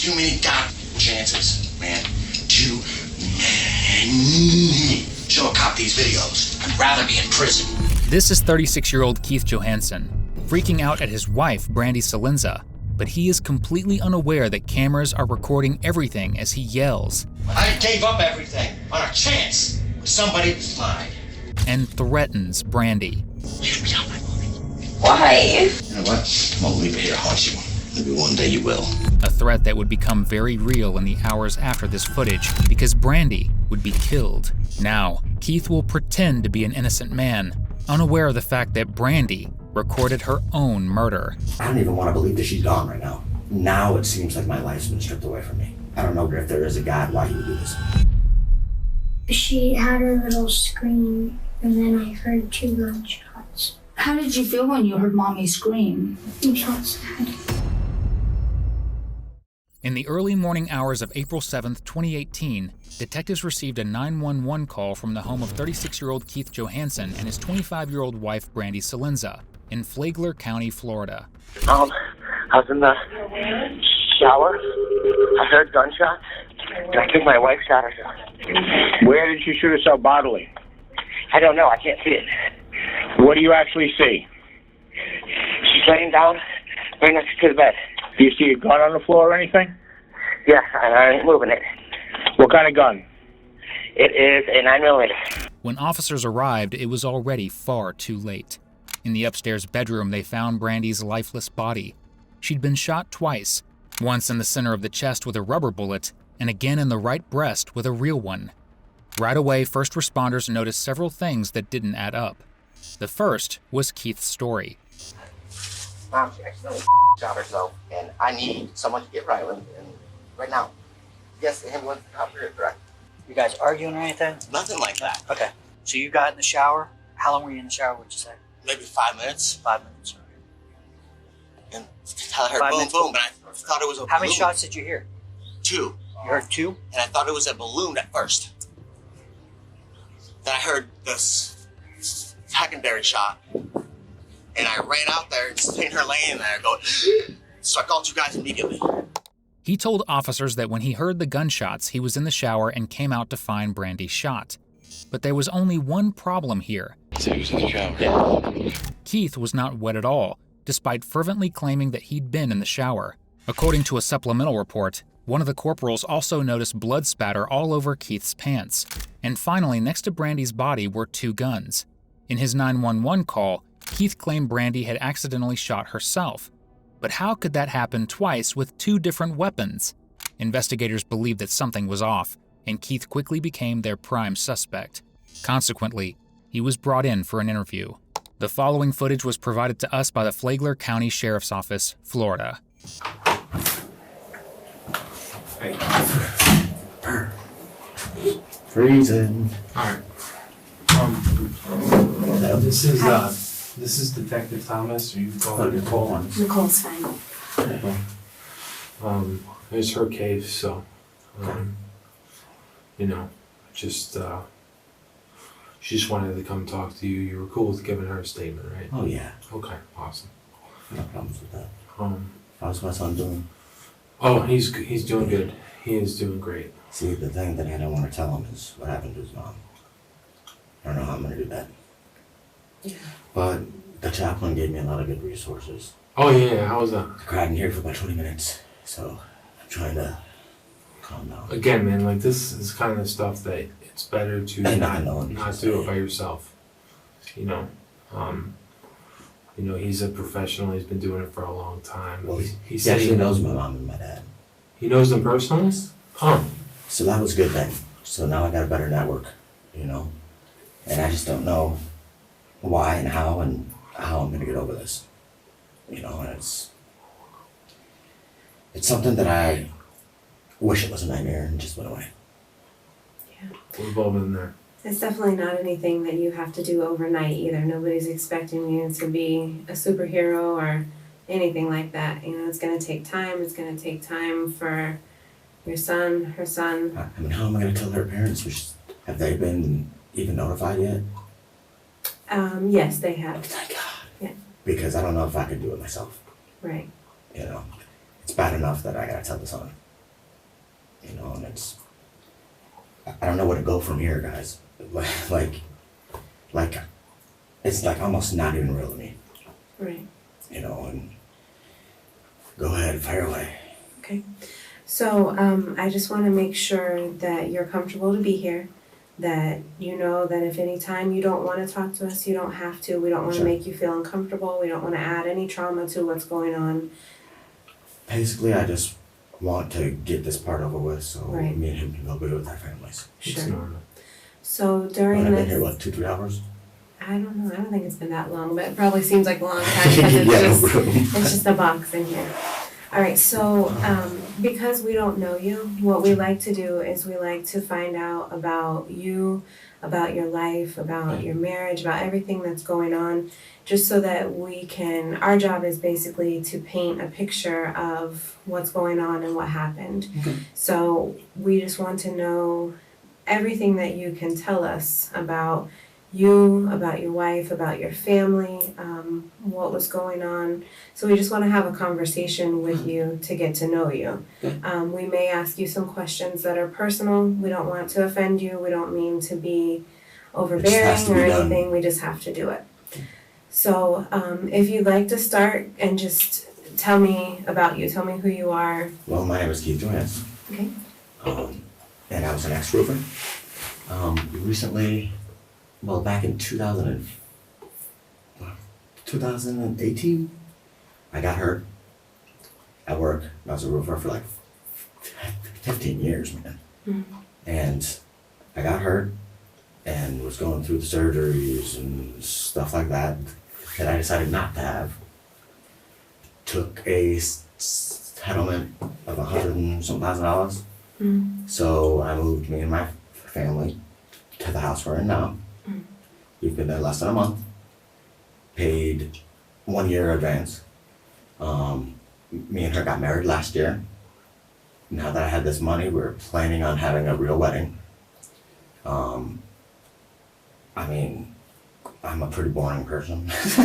Too many chances, man. Too many. Show a cop these videos. I'd rather be in prison. This is 36-year-old Keith Johansson, freaking out at his wife, Brandy Salenza, but he is completely unaware that cameras are recording everything as he yells. I gave up everything on a chance with somebody who's mine. And threatens Brandy. Get me out my movie. Why? You know what? I won't leave it here to haunt you. Maybe one day you will. A threat that would become very real in the hours after this footage because Brandy would be killed. Now, Keith will pretend to be an innocent man, unaware of the fact that Brandy recorded her own murder. I don't even want to believe that she's gone right now. Now it seems like my life's been stripped away from me. I don't know if there is a God, why he would do this. She had a little scream, and then I heard 2 gunshots. How did you feel when you heard Mommy scream? I felt sad. In the early morning hours of April 7th, 2018, detectives received a 911 call from the home of 36-year-old Keith Johansson and his 25-year-old wife, Brandy Salenza, in Flagler County, Florida. I was in the shower. I heard gunshots, and I think my wife shot herself. Where did she shoot herself bodily? I don't know. I can't see it. What do you actually see? She's laying down right next to the bed. Do you see a gun on the floor or anything? Yeah, and I ain't moving it. What kind of gun? It is a 9mm. When officers arrived, it was already far too late. In the upstairs bedroom, they found Brandy's lifeless body. She'd been shot twice, once in the center of the chest with a rubber bullet, and again in the right breast with a real one. Right away, first responders noticed several things that didn't add up. The first was Keith's story. Mom, she accidentally shot herself, and I need someone to get Ryland, and right now. Yes, the ambulance out here, correct? You guys arguing or anything? Nothing like that. Okay. So you got in the shower. How long were you in the shower, would you say? Maybe 5 minutes. 5 minutes. And I heard 5 boom, minutes. boom, but I thought it was a balloon. How many shots did you hear? 2. You heard 2? And I thought it was a balloon at first. Then I heard this secondary shot. And I ran out there and seen her laying there going, so I called you guys immediately. He told officers that when he heard the gunshots, he was in the shower and came out to find Brandy shot. But there was only one problem here. So he was in the shower? Yeah. Keith was not wet at all, despite fervently claiming that he'd been in the shower. According to a supplemental report, one of the corporals also noticed blood spatter all over Keith's pants. And finally, next to Brandy's body were 2 guns. In his 911 call, Keith claimed Brandy had accidentally shot herself. But how could that happen twice with 2 different weapons? Investigators believed that something was off, and Keith quickly became their prime suspect. Consequently, he was brought in for an interview. The following footage was provided to us by the Flagler County Sheriff's Office, Florida. Hey. Freezing. All right. This is Detective Thomas. Are you calling Nicole? Nicole's fine. It's her case, so just she just wanted to come talk to you. You were cool with giving her a statement, right? Oh yeah. Okay, awesome. No problems with that. Um, How's my son doing? oh, he's doing good. He is doing great. See, the thing that I don't want to tell him is what happened to his mom. I don't know how I'm gonna do that. Yeah. But the chaplain gave me a lot of good resources. Oh yeah, how was that? I cried in here for about 20 minutes, so I'm trying to calm down. Again, man, like this is kind of stuff that it's better to not do it by yourself. He's a professional. He's been doing it for a long time. Well, he said he knows my mom and my dad. He knows them personally? Huh. So that was good then. So now I got a better network, and I just don't know why and how I'm gonna get over this. And it's something that I wish it was a nightmare and just went away. Yeah. We've all been there. It's definitely not anything that you have to do overnight either. Nobody's expecting you to be a superhero or anything like that. It's gonna take time. It's gonna take time for your son, her son. I mean, how am I gonna tell their parents? Have they been even notified yet? Yes, they have. Thank God. Yeah. Because I don't know if I could do it myself. Right. It's bad enough that I gotta tell the son. you know, and I don't know where to go from here, guys. Like, it's like almost not even real to me. Right. You know, and go ahead, fire away. Okay. So I just want to make sure that you're comfortable to be here, that you know that if any time you don't want to talk to us, you don't have to. We don't want to Sure. make you feel uncomfortable. We don't want to add any trauma to what's going on. Basically, I just want to get this part over with so Right. me and him can go be with our families. It's Sure. normal. So during I've been this, here, what, 2-3 hours? I don't know. I don't think it's been that long, but it probably seems like a long time because it's Yeah, no just problem. it's just a box in here. All right. So because we don't know you, what we like to do is we like to find out about you, about your life, about your marriage, about everything that's going on, just so that we can. Our job is basically to paint a picture of what's going on and what happened. Okay. So we just want to know everything that you can tell us about you, about your wife, about your family, what was going on. So we just want to have a conversation with you to get to know you. We may ask you some questions that are personal. We don't want to offend you. We don't mean to be overbearing to or be done. anything. We just have to do it. So if you'd like to start and just tell me about you, tell me who you are. Well, my name is Keith Johannes. Okay. And I was an ex-roofer. Recently, well, back in 2018, I got hurt at work. I was a roofer for like 15 years, man. Mm-hmm. And I got hurt and was going through the surgeries and stuff like that I decided not to have. Took a settlement of $100 and some $1,000. Mm-hmm. So I moved me and my family to the house we're in now. Mm-hmm. We've been there less than a month. Paid 1 year advance. Me and her got married last year. Now that I had this money, we're planning on having a real wedding. I mean, I'm a pretty boring person, so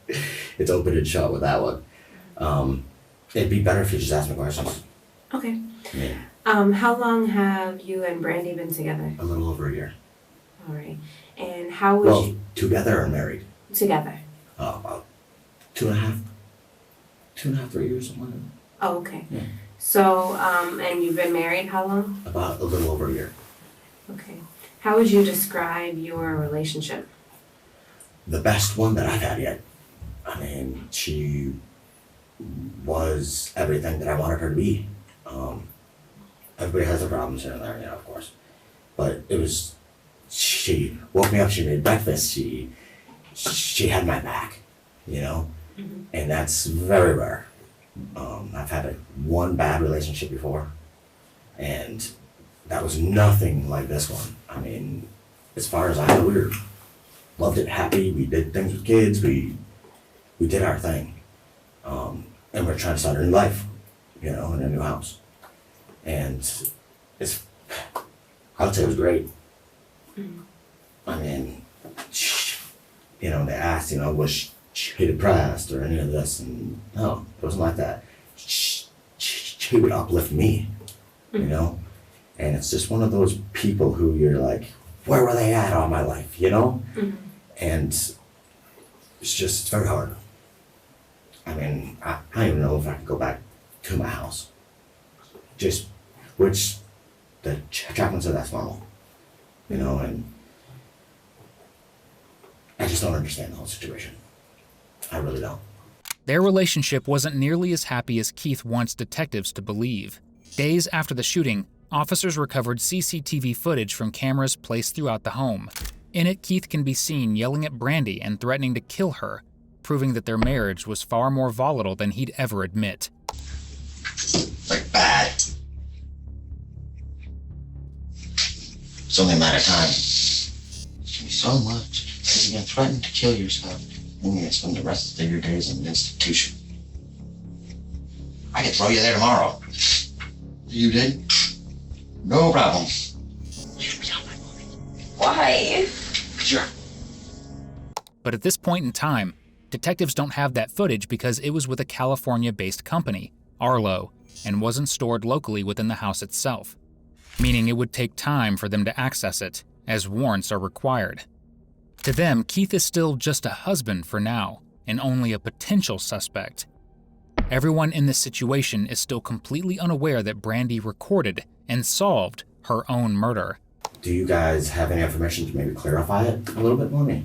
it's open and shut with that one. It'd be better if you just ask me questions. Okay. I mean, How long have you and Brandy been together? a little over a year. All right. And how would Well, you together or married? together? About 2.5, 3 years, something like that. Oh, okay. Yeah. So, and you've been married how long? About a little over a year. Okay. How would you describe your relationship? The best one that I've had yet. I mean, she was everything that I wanted her to be. Everybody has their problems here and there, you know, of course. But it was, she woke me up, she made breakfast, she had my back, you know? Mm-hmm. And that's very rare. I've had one bad relationship before, and that was nothing like this one. I mean, as far as I know, we loved it, happy, we did things with kids, we did our thing. And we're trying to start a new life, you know, in a new house. And I would say it was great. Mm-hmm. I mean, you know, they asked, you know, was she depressed or any of this, and no, it wasn't like that. She would uplift me, you know? And it's just one of those people who you're like, where were they at all my life, you know? Mm-hmm. And it's very hard. I mean, I don't even know if I could go back to my house. Which the chaplain said that's normal, you know, and I just don't understand the whole situation. I really don't. Their relationship wasn't nearly as happy as Keith wants detectives to believe. Days after the shooting, officers recovered CCTV footage from cameras placed throughout the home. In it, Keith can be seen yelling at Brandy and threatening to kill her, proving that their marriage was far more volatile than he'd ever admit. Like bad. It's only a matter of time. So much. Because you're threatened to kill yourself. And you're gonna spend the rest of your days in an institution. I could throw you there tomorrow. You did? No problem. You'd be on my money. Why? Sure. But at this point in time, detectives don't have that footage because it was with a California-based company, Arlo, and wasn't stored locally within the house itself, meaning it would take time for them to access it, as warrants are required. To them, Keith is still just a husband for now, and only a potential suspect. Everyone in this situation is still completely unaware that Brandy recorded and solved her own murder. Do you guys have any information to maybe clarify it a little bit more?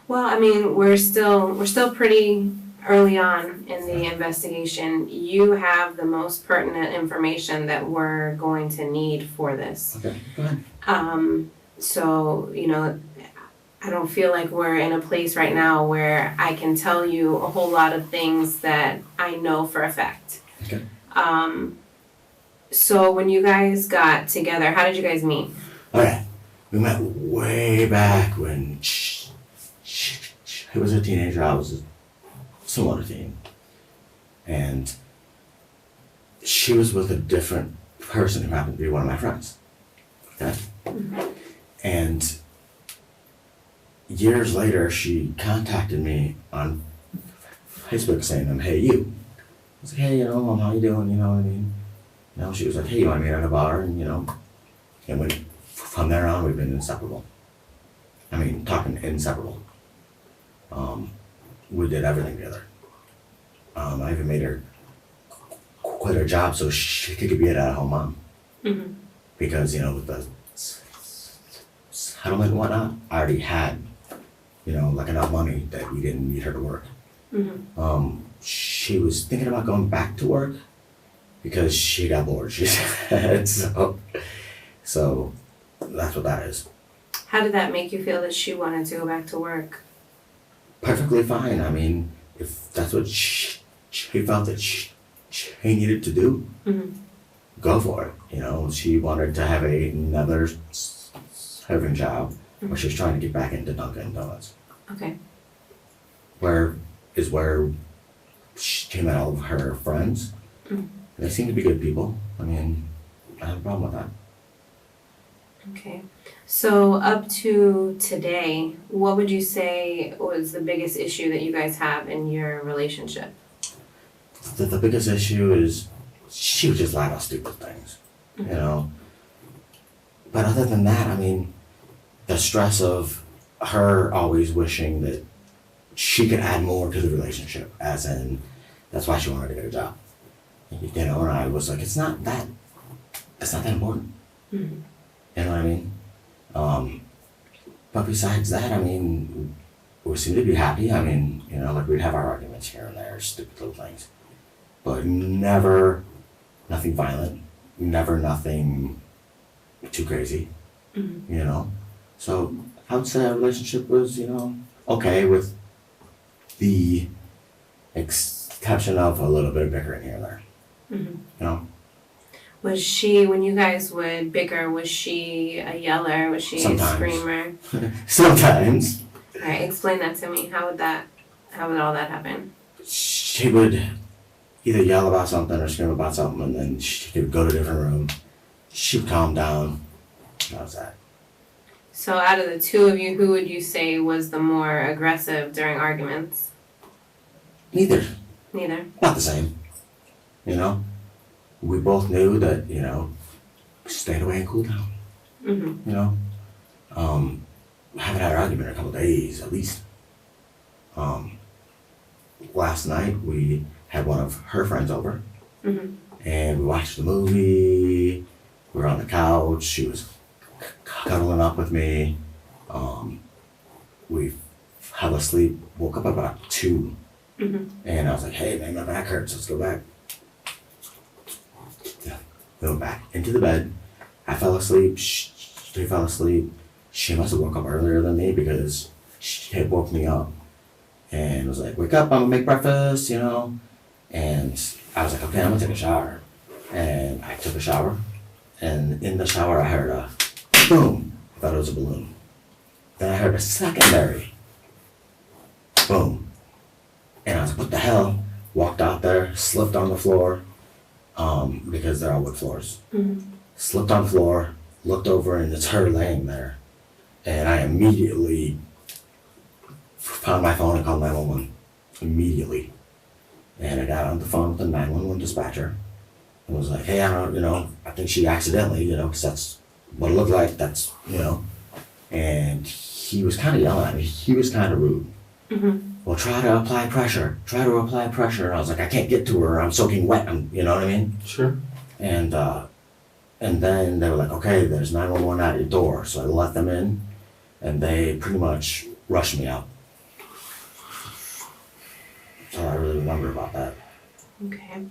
Well, I mean, we're still pretty early on in the investigation. You have the most pertinent information that we're going to need for this. Okay, go ahead. So, you know, I don't feel like we're in a place right now where I can tell you a whole lot of things that I know for a fact. Okay. So when you guys got together, how did you guys meet? Okay, we met way back when she was a teenager, I was a similar teen. And she was with a different person who happened to be one of my friends. Okay? Mm-hmm. And years later, she contacted me on Facebook saying, hey, you. I was like, hey, Mom, how you doing? You know what I mean? She was like, hey, you want to meet at a bar? And, and from there on, we've been inseparable. I mean, talking inseparable. We did everything together. I even made her quit her job so she could be an at-home mom. Mm-hmm. Because, with the settlement and whatnot, I already had, like enough money that we didn't need her to work. Mm-hmm. She was thinking about going back to work because she got bored, she said. So that's what that is. How did that make you feel that she wanted to go back to work? Perfectly fine. I mean, if that's what she felt that she needed to do, mm-hmm. go for it. She wanted to have another serving job, mm-hmm. where she was trying to get back into Dunkin' Donuts. Okay. Where she met all of her friends. Mm-hmm. They seem to be good people. I mean, I have a problem with that. Okay. So up to today, what would you say was the biggest issue that you guys have in your relationship? The biggest issue is she would just lie about stupid things, mm-hmm. But other than that, I mean, the stress of her always wishing that she could add more to the relationship, as in, that's why she wanted to get a job. And I was like, it's not that important. Mm-hmm. You know what I mean? But besides that, I mean, we seem to be happy. I mean, like we'd have our arguments here and there, stupid little things. But never nothing violent, never nothing too crazy, mm-hmm. So I would say our relationship was, okay, with the exception of a little bit of bickering here and there. Mm-hmm. Was she, when you guys would bicker, was she a yeller? Was she Sometimes. A screamer? Sometimes. All right, explain that to me. How would all that happen? She would either yell about something or scream about something, and then she would go to a different room. She'd calm down. That was that. So out of the two of you, who would you say was the more aggressive during arguments? Neither. Not the same. We both knew that, stay away and cool down. Mm-hmm. I haven't had an argument in a couple of days, at least. Last night, we had one of her friends over, mm-hmm. and we watched the movie. We were on the couch. She was cuddling up with me. We fell asleep, woke up about 2, mm-hmm. and I was like, hey, man, my back hurts. Let's go back. We went back into the bed. I fell asleep. She fell asleep. She must have woke up earlier than me because she had woke me up and was like, wake up, I'm gonna make breakfast, And I was like, okay, I'm gonna take a shower. And I took a shower. And in the shower, I heard a boom. I thought it was a balloon. Then I heard a secondary boom. And I was like, what the hell? Walked out there, slipped on the floor. Because they're all wood floors. Mm-hmm. Slipped on the floor, looked over, and it's her laying there. And I immediately found my phone and called 911. Immediately. And I got on the phone with the 911 dispatcher and was like, hey, I think she accidentally, because that's what it looked like, that's, and he was kind of yelling at me. He was kind of rude. Mm-hmm. Well, try to apply pressure. And I was like, I can't get to her. I'm soaking wet. You know what I mean? Sure. And then they were like, okay, there's 911 at your door. So I let them in, and they pretty much rushed me out. That's all I really remember about that. Okay.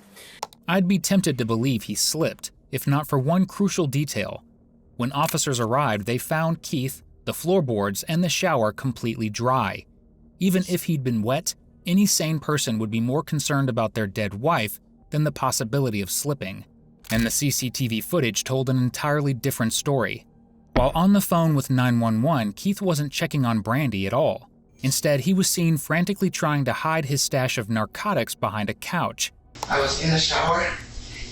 I'd be tempted to believe he slipped, if not for one crucial detail. When officers arrived, they found Keith, the floorboards, and the shower completely dry. Even if he'd been wet, any sane person would be more concerned about their dead wife than the possibility of slipping. And the CCTV footage told an entirely different story. While on the phone with 911, Keith wasn't checking on Brandy at all. Instead, he was seen frantically trying to hide his stash of narcotics behind a couch. I was in the shower,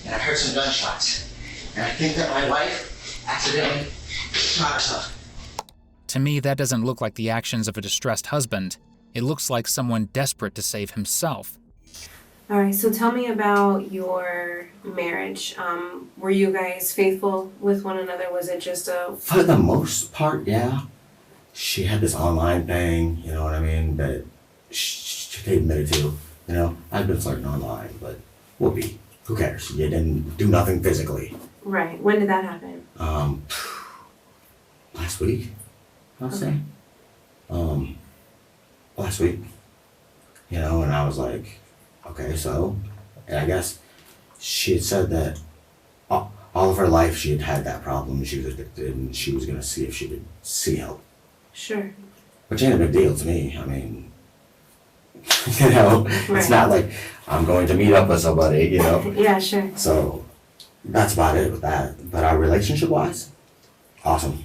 and I heard some gunshots. And I think that my wife accidentally shot herself. To me, that doesn't look like the actions of a distressed husband. It looks like someone desperate to save himself. All right, so tell me about your marriage. Were you guys faithful with one another? Was it just a... For the most part, yeah. She had this online thing, you know what I mean, that she admitted to. I've been flirting online, but whoopee. Who cares? You didn't do nothing physically. Right. When did that happen? Last week, I'll say. Last week. And I was like, okay, so, and I guess she had said that all of her life she had that problem, she was addicted, and she was gonna see if she could see help. Sure. Which ain't a big deal to me. I mean, it's not like I'm going to meet up with somebody, Yeah, sure. So that's about it with that. But our relationship-wise, awesome.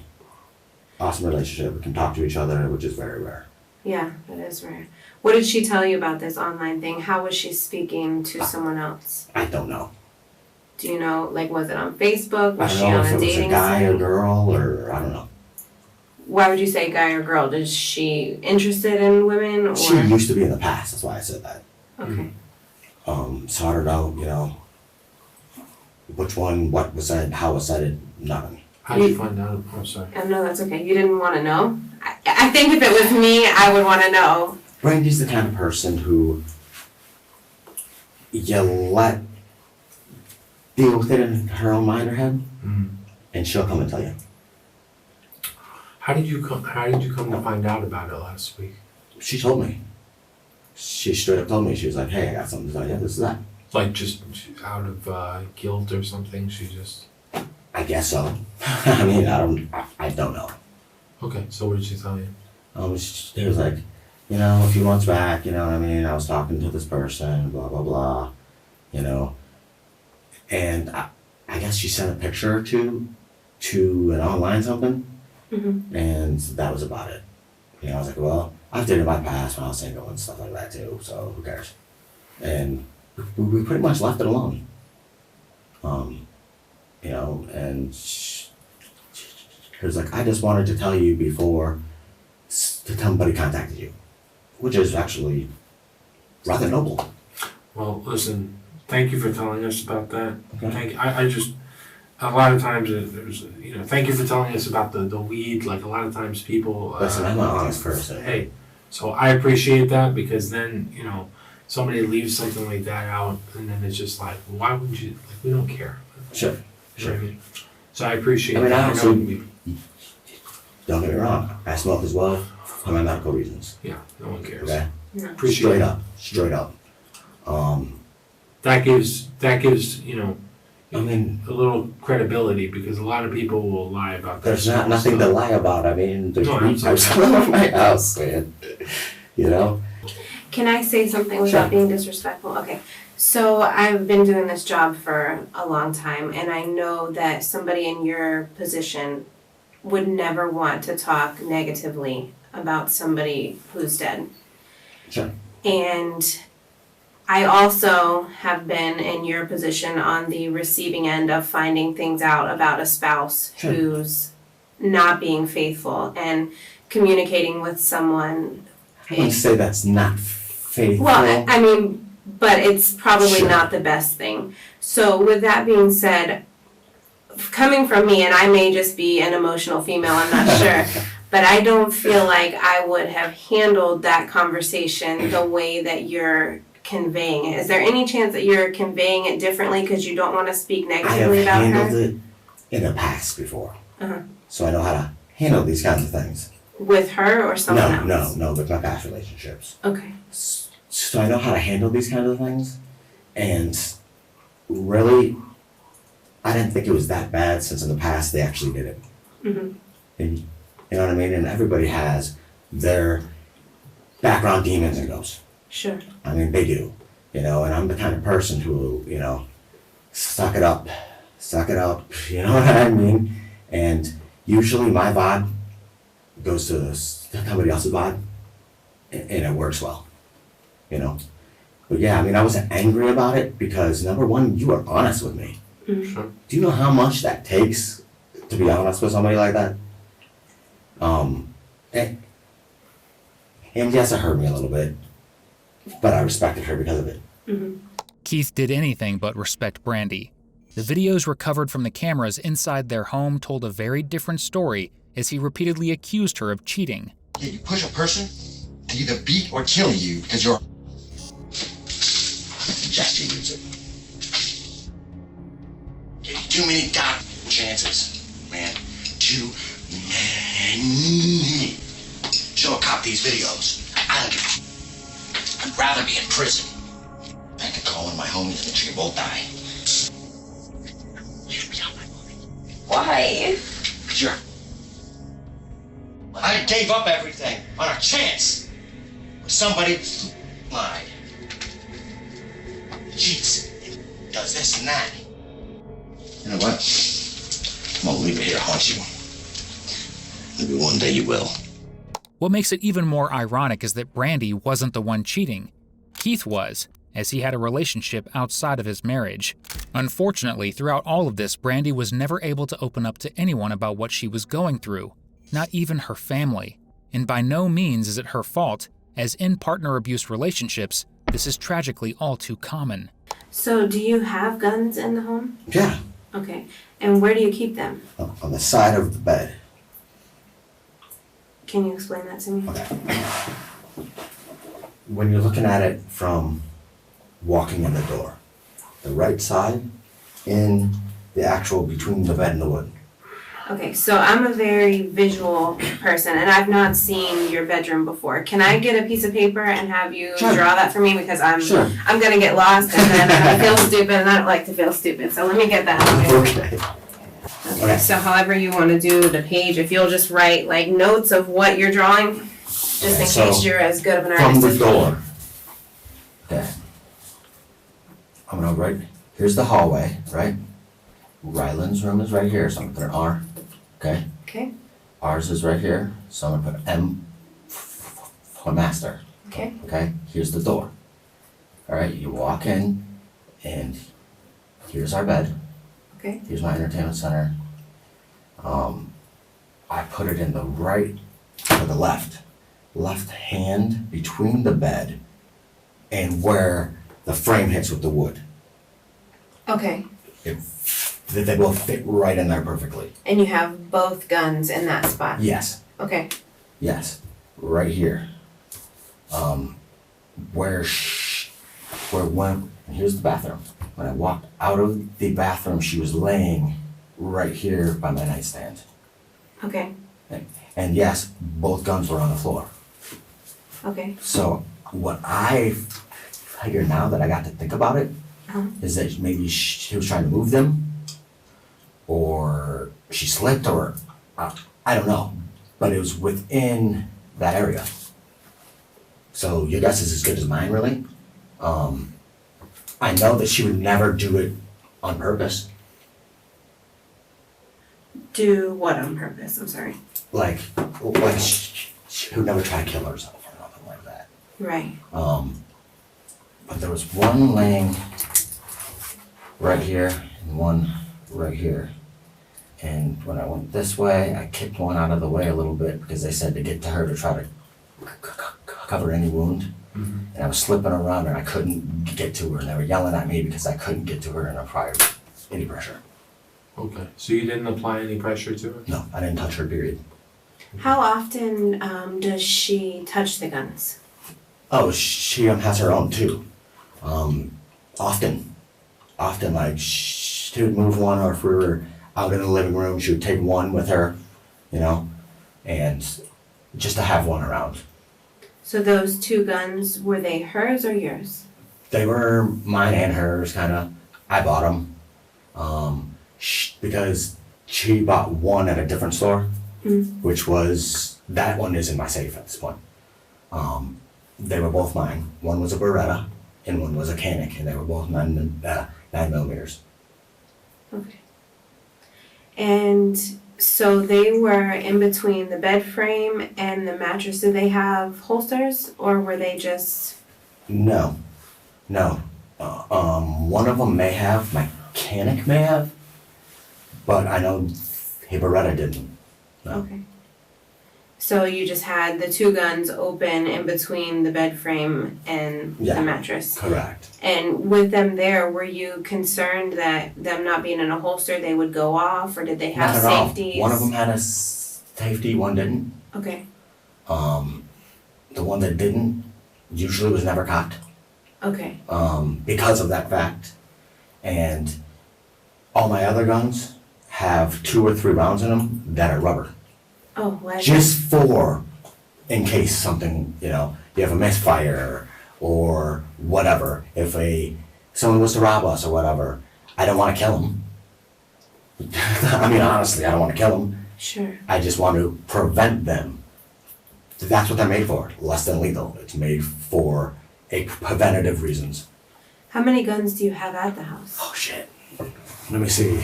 Awesome relationship. We can talk to each other, which is very rare. Yeah, that is rare. What did she tell you about this online thing? How was she speaking to someone else? I don't know. Do you know, was it on Facebook? Was she I don't know on if a it was dating a guy site? or girl, or I don't know. Why would you say guy or girl? Is she interested in women? Or? She used to be in the past, that's why I said that. Okay. So I don't know, which one, what was said, how was said, nothing. How did you find out? I'm sorry. No, that's okay. You didn't want to know? I think if it was me, I would want to know. Brandy's the kind of person who you let deal with it in her own mind or head, and she'll come and tell you. How did you come to find out about it last week? She told me. She straight up told me. She was like, hey, I got something to tell you, this is that. Like just out of guilt or something, she just... I guess so. I mean, I don't know. Okay, so what did she tell you? She was like, a few months back, I was talking to this person, blah, blah, blah, and I guess she sent a picture or two to an online something, and that was about it. I was like, well, I've dated in my past when I was single and stuff like that too, so who cares? And we pretty much left it alone. And she was like, I just wanted to tell you before somebody contacted you, which is actually rather noble. Well, listen, thank you for telling us about that. Okay. I just, a lot of times there's, thank you for telling us about the weed. Like a lot of times people... Listen, I'm an honest person. Hey, so I appreciate that because then, somebody leaves something like that out and then it's just like, why wouldn't you, we don't care. Sure. Sure. So I appreciate that. I don't get me wrong, I smoke as well for my medical reasons. Yeah, no one cares. Okay? Yeah. Appreciate Straight up. That gives I mean, a little credibility because a lot of people will lie about that. There's nothing to lie about. I mean, there's weed pipes all over my house, man. Can I say something without being disrespectful? Okay. So I've been doing this job for a long time, and I know that somebody in your position would never want to talk negatively about somebody who's dead. Sure. And I also have been in your position on the receiving end of finding things out about a spouse who's not being faithful and communicating with someone. I wouldn't say that's not faithful. Well, I mean, but it's probably Sure. not the best thing. So with that being said, coming from me, and I may just be an emotional female, I'm not sure, but I don't feel like I would have handled that conversation the way that you're conveying it. Is there any chance that you're conveying it differently because you don't want to speak I have negatively about handled her? it in the past before. Uh-huh. So I know how to handle these kinds of things. With her or someone else? No, with my past relationships. Okay. So I know how to handle these kinds of things. And really, I didn't think it was that bad since in the past they actually did it. Mm-hmm. And you know what I mean? And everybody has their background demons and ghosts. Sure. I mean, they do. You know, and I'm the kind of person who, you know, suck it up, you know what I mean? And usually my vibe goes to somebody else's vibe, and it works well, you know? But yeah, I mean, I wasn't angry about it because, number one, you were honest with me. Mm-hmm. Sure. Do you know how much that takes to be honest with somebody like that? And yes, it hurt me a little bit, but I respected her because of it. Mm-hmm. Keith did anything but respect Brandy. The videos recovered from the cameras inside their home told a very different story as he repeatedly accused her of cheating. Yeah, you push a person to either beat or kill you because you're just to use it. Gave you too many chances, man. Too many. Show a cop these videos. I don't give I'd rather be in prison than to call one of my homies and make sure you both die. Hear me out, my boy. Why? Because you're... I gave up everything on a chance. But somebody lied. Cheats. Does this and that. You know what? I'm gonna leave it here to haunt you. Maybe one day you will. What makes it even more ironic is that Brandy wasn't the one cheating. Keith was, as he had a relationship outside of his marriage. Unfortunately, throughout all of this, Brandy was never able to open up to anyone about what she was going through, not even her family. And by no means is it her fault, as in partner abuse relationships, this is tragically all too common. So do you have guns in the home? Yeah, Okay. And where do you keep them? on the side of the bed. Can you explain that to me? Okay. When you're looking at it from walking in the door, the right side in the actual between the bed and the wood. Okay, so I'm a very visual person, and I've not seen your bedroom before. Can I get a piece of paper and have you Sure. draw that for me? Because I'm Sure. I'm gonna get lost, and then I feel stupid, and I don't like to feel stupid. So let me get that. Okay. Okay. So however you want to do the page, if you'll just write like notes of what you're drawing, just in Okay, so case you're as good of an From artist the as me. door. Okay. I'm gonna write, here's the hallway, right? Ryland's room is right here, so I'm gonna put an R, okay? Okay. Ours is right here, so I'm gonna put M for master, Okay. okay? Here's the door. All right, you walk in, and here's our bed. Okay. Here's my entertainment center. I put it in the right, or the left hand between the bed and where the frame hits with the wood. Okay. They both fit right in there perfectly. And you have both guns in that spot. Yes, Okay. yes, right here. Where when, and here's the bathroom. When I walked out of the bathroom, she was laying right here by my nightstand. Okay. And yes, both guns were on the floor. Okay. So what I figure now that I got to think about it is that maybe she was trying to move them, or she slipped, or I don't know, but it was within that area. So your guess is as good as mine, really. I know that she would never do it on purpose. Do what on purpose? I'm sorry. Like she would never try to kill herself or nothing like that. Right. But there was one laying right here and one right here. And when I went this way, I kicked one out of the way a little bit because they said to get to her to try to cover any wound. And I was slipping around and I couldn't get to her, and they were yelling at me because I couldn't get to her in a prior any pressure. Okay, so you didn't apply any pressure to her? No, I didn't touch her, period. How often does she touch the guns? Oh, she has her own too. Often, like she would move one, or if we were out in the living room, she would take one with her, you know, and just to have one around. So those 2 guns, were they hers or yours? They were mine and hers, kind of. I bought them because she bought one at a different store, which was, that one is in my safe at this point. They were both mine. One was a Beretta and one was a Canic, and they were both 9mm. Okay. And so they were in between the bed frame and the mattress. Did they have holsters, or were they just... No. One of them may have, my Canic may have, but I know Beretta didn't. No. Okay. So you just had the 2 guns open in between the bed frame and the mattress. Correct. And with them there, were you concerned that them not being in a holster, they would go off, or did they have Not at safeties? all. One of them had a safety, one didn't. Okay. The one that didn't usually was never cocked. Okay. Because of that fact. And all my other guns have 2 or 3 rounds in them that are rubber. Oh, why? Just for, in case something, you know, you have a misfire or whatever. If someone was to rob us or whatever, I don't want to kill them. I mean, honestly, I don't want to kill them. Sure. I just want to prevent them. That's what they're made for, less than lethal. It's made for preventative reasons. How many guns do you have at the house? Oh, shit. Let me see.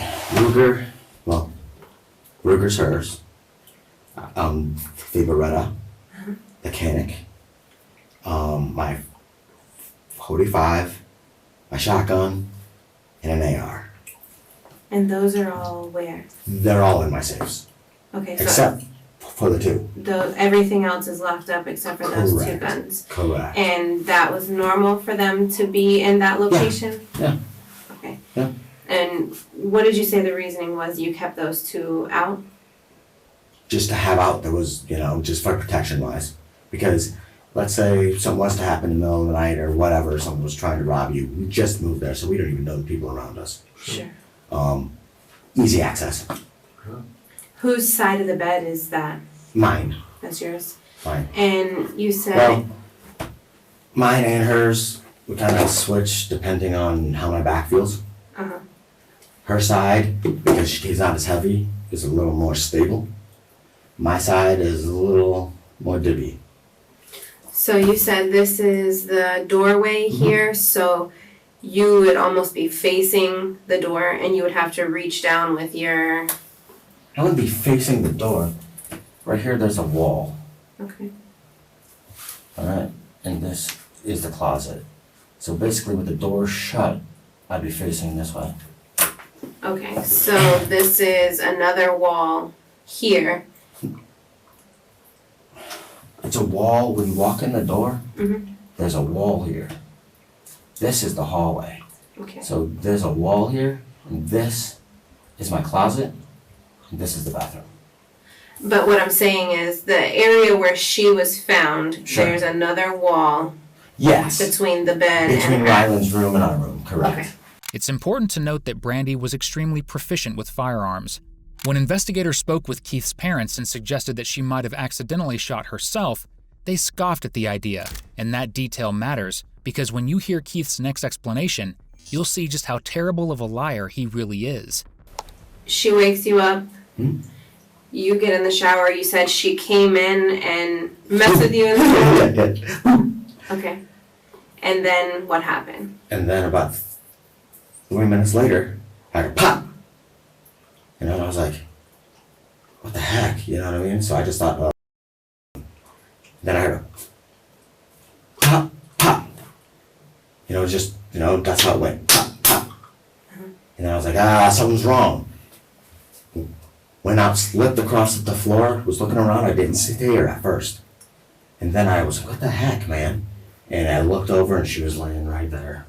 Ruger's hers. The Beretta, the Canic, my 45, my shotgun, and an AR. And those are all where? They're all in my safes. Okay, so except for the 2. everything else is locked up except for those 2 Correct. guns. Correct. And that was normal for them to be in that location? Yeah. Okay. Yeah. And what did you say the reasoning was you kept those 2 out? Just to have out, there was, you know, just for protection wise. Because let's say something was to happen in the middle of the night or whatever, someone was trying to rob you, we just moved there, so we don't even know the people around us. Sure. Easy access. Whose side of the bed is that? Mine. That's yours? Mine. And you said... Well, mine and hers, we kind of switch depending on how my back feels. Uh-huh. Her side, because she's not as heavy, is a little more stable. My side is a little more dibby. So you said this is the doorway here, so you would almost be facing the door and you would have to reach down with your... I wouldn't be facing the door. Right here, there's a wall. Okay. Alright? And this is the closet. So basically with the door shut, I'd be facing this way. Okay, so this is another wall here. It's a wall, when you walk in the door, Mm-hmm. there's a wall here. This is the hallway. Okay. So there's a wall here, and this is my closet, and this is the bathroom. But what I'm saying is the area where she was found, Sure. there's another wall Yes. between the bed Between and her. Ryland's room and our room, correct. Okay. It's important to note that Brandy was extremely proficient with firearms. When investigators spoke with Keith's parents and suggested that she might have accidentally shot herself, they scoffed at the idea, and that detail matters because when you hear Keith's next explanation, you'll see just how terrible of a liar he really is. She wakes you up. You get in the shower. You said she came in and messed with you in the room. Okay. And then what happened? And then about 3 minutes later, I heard pop. You know, and I was like, what the heck? You know what I mean? So I just thought, then I heard a pop, pop. You know, it was just, you know, that's how it went. Pop, pop. And I was like, something's wrong. Went out, slipped across the floor, was looking around. I didn't see her at first. And then I was like, what the heck, man? And I looked over and she was laying right there,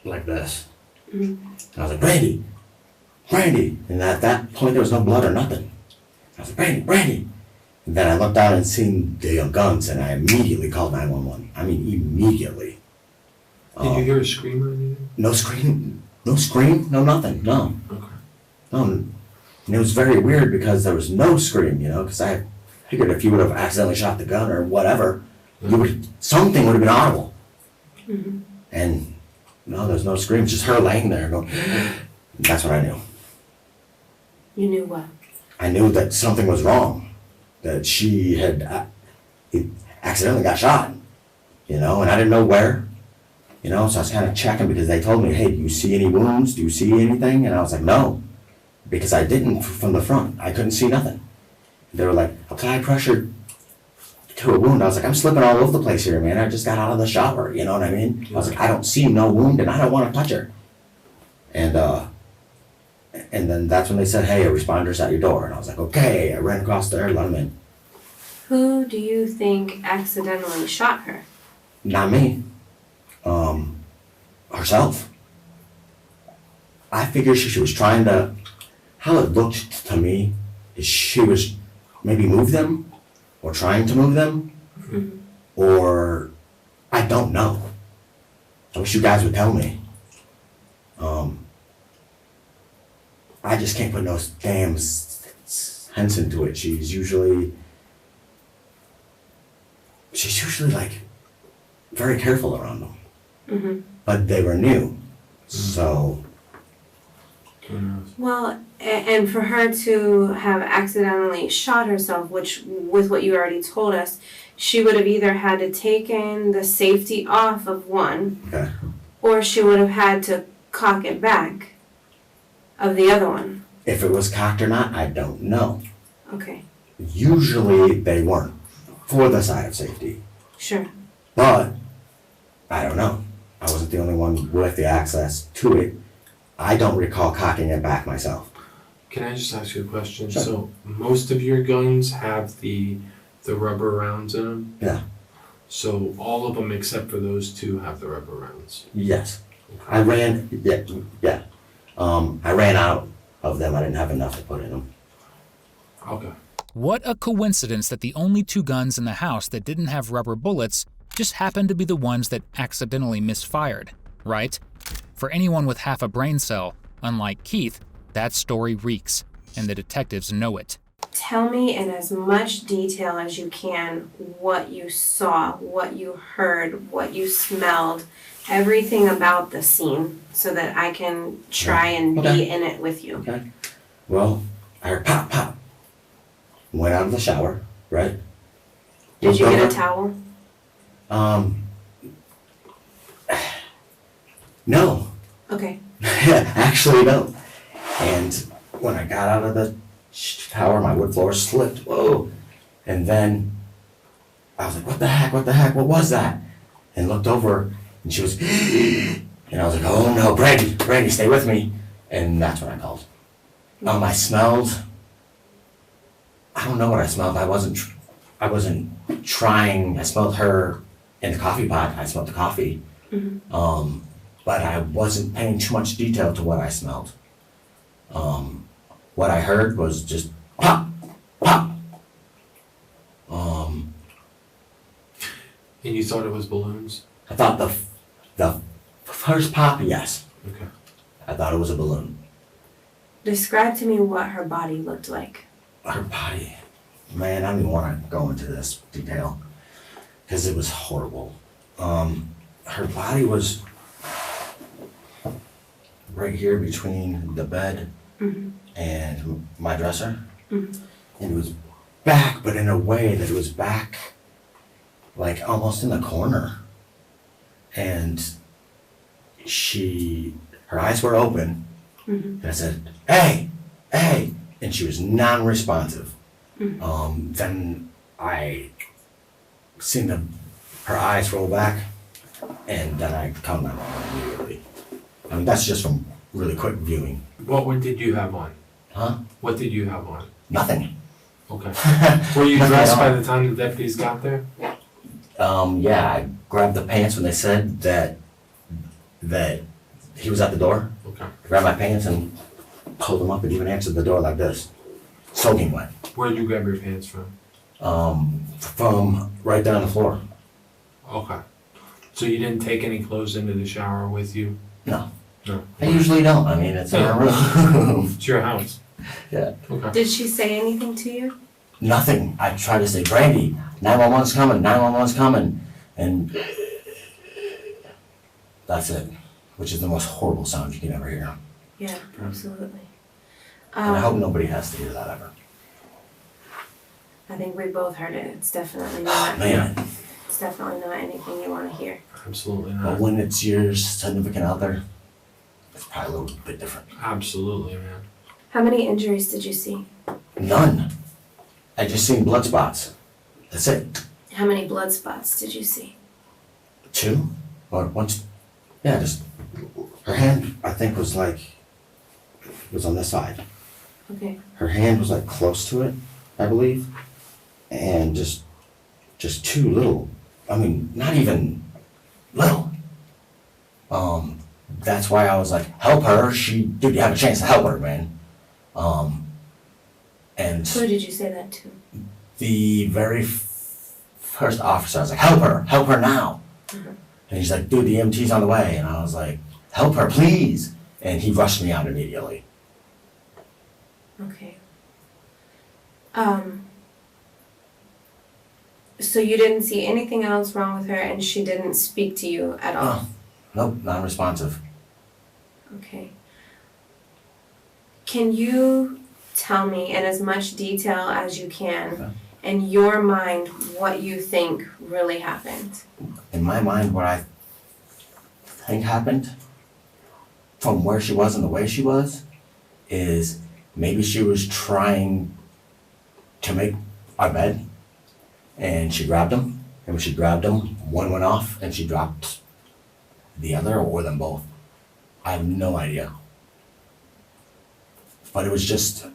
like this. And I was like, Brandy, Brandy. And at that point, there was no blood or nothing. I was like, Brandy, Brandy. And then I looked out and seen the guns, and I immediately called 911. I mean, immediately. Did you hear a scream or anything? No scream, no nothing, no. Okay. No. And it was very weird because there was no scream, because I figured if you would have accidentally shot the gun or whatever, something would have been audible. And no, there's no scream, just her laying there going, that's what I knew. You knew what? I knew that something was wrong, that she had accidentally got shot, and I didn't know where, so I was kind of checking because they told me, hey, do you see any wounds? Do you see anything? And I was like, no, because I didn't from the front. I couldn't see nothing. They were like, apply pressure to a wound. I was like, I'm slipping all over the place here, man. I just got out of the shower, you know what I mean? I was like, I don't see no wound and I don't want to touch her. And then that's when they said, hey, a responder's at your door. And I was like, okay. I ran across there, let him in. Who do you think accidentally shot her? Not me. Herself. I figured she was trying to, how it looked to me is she was maybe move them or trying to move them or I don't know. I wish you guys would tell me. I just can't put no damn sense into it. She's usually like very careful around them. But they were new, so. Well, and for her to have accidentally shot herself, which with what you already told us, she would have either had to taken the safety off of one, or she would have had to cock it back of the other one. If it was cocked or not, I don't know. Okay. Usually they weren't for the side of safety. Sure. But I don't know. I wasn't the only one with the access to it. I don't recall cocking it back myself. Can I just ask you a question? Sure. So most of your guns have the rubber rounds in them? Yeah. So all of them except for those two have the rubber rounds? Yes. I ran out of them. I didn't have enough to put in them. Okay. What a coincidence that the only two guns in the house that didn't have rubber bullets just happened to be the ones that accidentally misfired, right? For anyone with half a brain cell, unlike Keith, that story reeks, and the detectives know it. Tell me in as much detail as you can what you saw, what you heard, what you smelled, everything about the scene so that I can try and be in it with you. Okay. Well, I heard pop, pop. Went out of the shower, right? Did you get a towel? No. Okay. Actually, no. And when I got out of the shower, my wood floor slipped. Whoa. And then I was like, what the heck, what was that? And looked over, and she was, and I was like, oh no, Brandy, stay with me. And that's when I called. I smelled, I don't know what I smelled. I wasn't trying. I smelled her in the coffee pot. I smelled the coffee. But I wasn't paying too much detail to what I smelled. What I heard was just pop, pop. And you thought it was balloons? I thought the first pop, yes. Okay. I thought it was a balloon. Describe to me what her body looked like. Her body, man, I don't even want to go into this detail because it was horrible. Her body was right here between the bed and my dresser. And it was back, but in a way that it was back like almost in the corner. And her eyes were open. And I said, hey, and she was non-responsive. Then I seen her eyes roll back, and then I called my mom immediately. I mean, that's just from really quick viewing. What did you have on? Huh? What did you have on? Nothing. Okay. Were you dressed by the time the deputies got there? Yeah, I grabbed the pants when they said that he was at the door. Okay. I grabbed my pants and pulled them up and even answered the door like this. Soaking wet. Where did you grab your pants from? From right down the floor. Okay. So you didn't take any clothes into the shower with you? No. No. I usually don't. I mean, it's in our room. It's your house. Yeah. Okay. Did she say anything to you? Nothing. I tried to say, Brandy, 911's coming, 911's coming. And that's it. Which is the most horrible sound you can ever hear. Yeah, absolutely. And I hope nobody has to hear that ever. I think we both heard it. It's definitely not. Man. It's definitely not anything you want to hear. Absolutely But not. when it's your significant other, it's probably a little bit different. Absolutely, man. How many injuries did you see? None. I just seen blood spots. That's it. How many blood spots did you see? 2? Or once? Yeah, just her hand, I think, was on this side. Okay. Her hand was like close to it, I believe. And just 2 little, I mean, not even little. That's why I was like, help her. Dude, you have a chance to help her, man. And Who did you say that to? the very first officer, I was like, help her now. Mm-hmm. And he's like, dude, the EMT's on the way. And I was like, help her, please. And he rushed me out immediately. Okay. So you didn't see anything else wrong with her and she didn't speak to you at all? Oh, nope, non-responsive. Okay. Can you tell me in as much detail as you can, Okay. in your mind, what you think really happened? In my mind, what I think happened, from where she was and the way she was, is maybe she was trying to make our bed, and she grabbed him, and when she grabbed him, one went off, and she dropped the other, or them both. I have no idea. But it was just,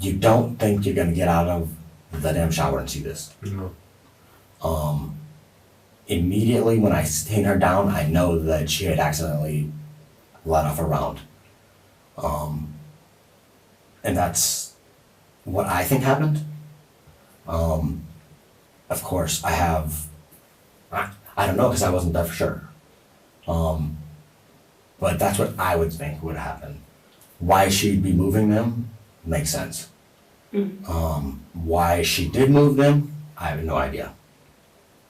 you don't think you're gonna get out of the damn shower and see this. No. Immediately when I seen her down, I know that she had accidentally let off a round. And that's what I think happened. Of course, I don't know because I wasn't there for sure. But that's what I would think would happen. Why she'd be moving them makes sense. Why she did move them, I have no idea.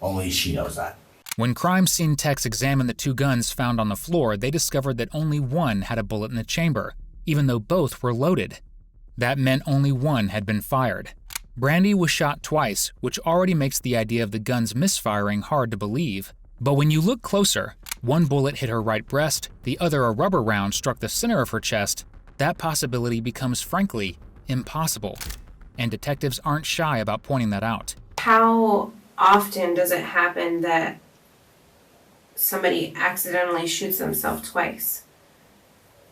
Only she knows that. When crime scene techs examined the 2 guns found on the floor, they discovered that only one had a bullet in the chamber, even though both were loaded. That meant only one had been fired. Brandy was shot twice, which already makes the idea of the guns misfiring hard to believe. But when you look closer, one bullet hit her right breast, the other a rubber round struck the center of her chest. That possibility becomes, frankly, impossible. And detectives aren't shy about pointing that out. How often does it happen that somebody accidentally shoots themselves twice?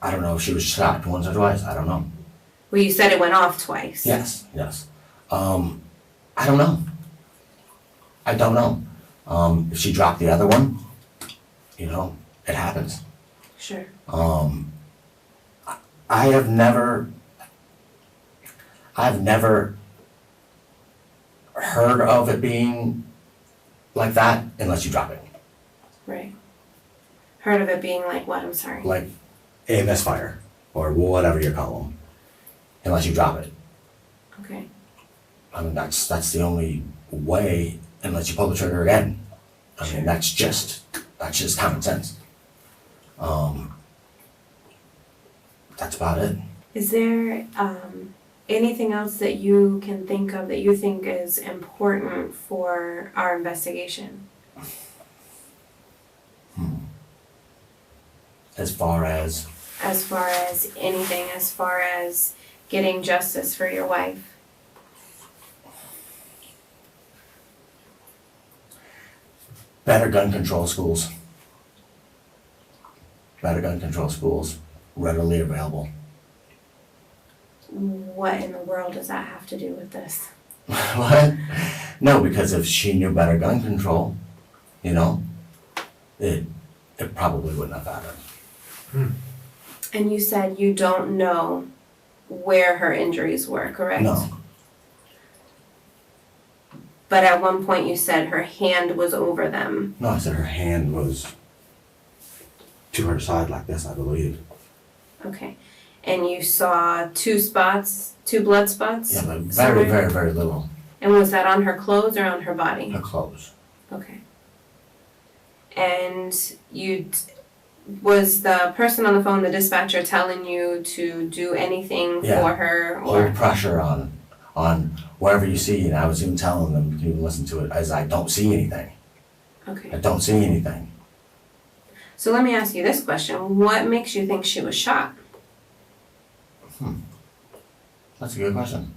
I don't know if she was shot once or twice, I don't know. Well, you said it went off twice. Yes. I don't know. I don't know. If she dropped the other one, it happens. Sure. I've never heard of it being like that unless you drop it. Right. Heard of it being like what? I'm sorry. Like a misfire or whatever you call them, unless you drop it. Okay. I mean, that's the only way, unless you pull the trigger again. I mean, that's just common sense. That's about it. Is there anything else that you can think of that you think is important for our investigation? As far as? As far as anything, as far as getting justice for your wife? Better gun control schools. Better gun control schools, readily available. What in the world does that have to do with this? What? No, because if she knew better gun control, you know, it probably wouldn't have happened. And you said you don't know where her injuries were, correct? No. But at one point you said her hand was over them. No, I said her hand was to her side like this, I believe. Okay. And you saw two blood spots? Yeah, but very, somewhere? very, very little. And was that on her clothes or on her body? Her clothes. Okay. And was the person on the phone, the dispatcher, telling you to do anything for her? Or Hold pressure on wherever you see, and I was even telling them, you can even listen to it, as I don't see anything. Okay. I don't see anything. So let me ask you this question. What makes you think she was shot? That's a good question.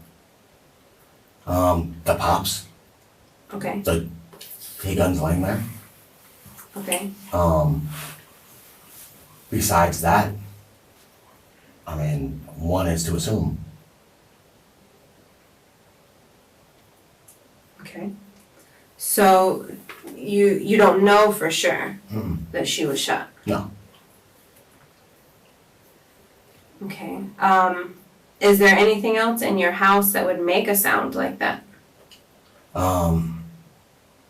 The pops. Okay. The guns laying there. Okay. Besides that, I mean, one is to assume. Okay. So you don't know for sure that she was shot? No. Okay. Is there anything else in your house that would make a sound like that?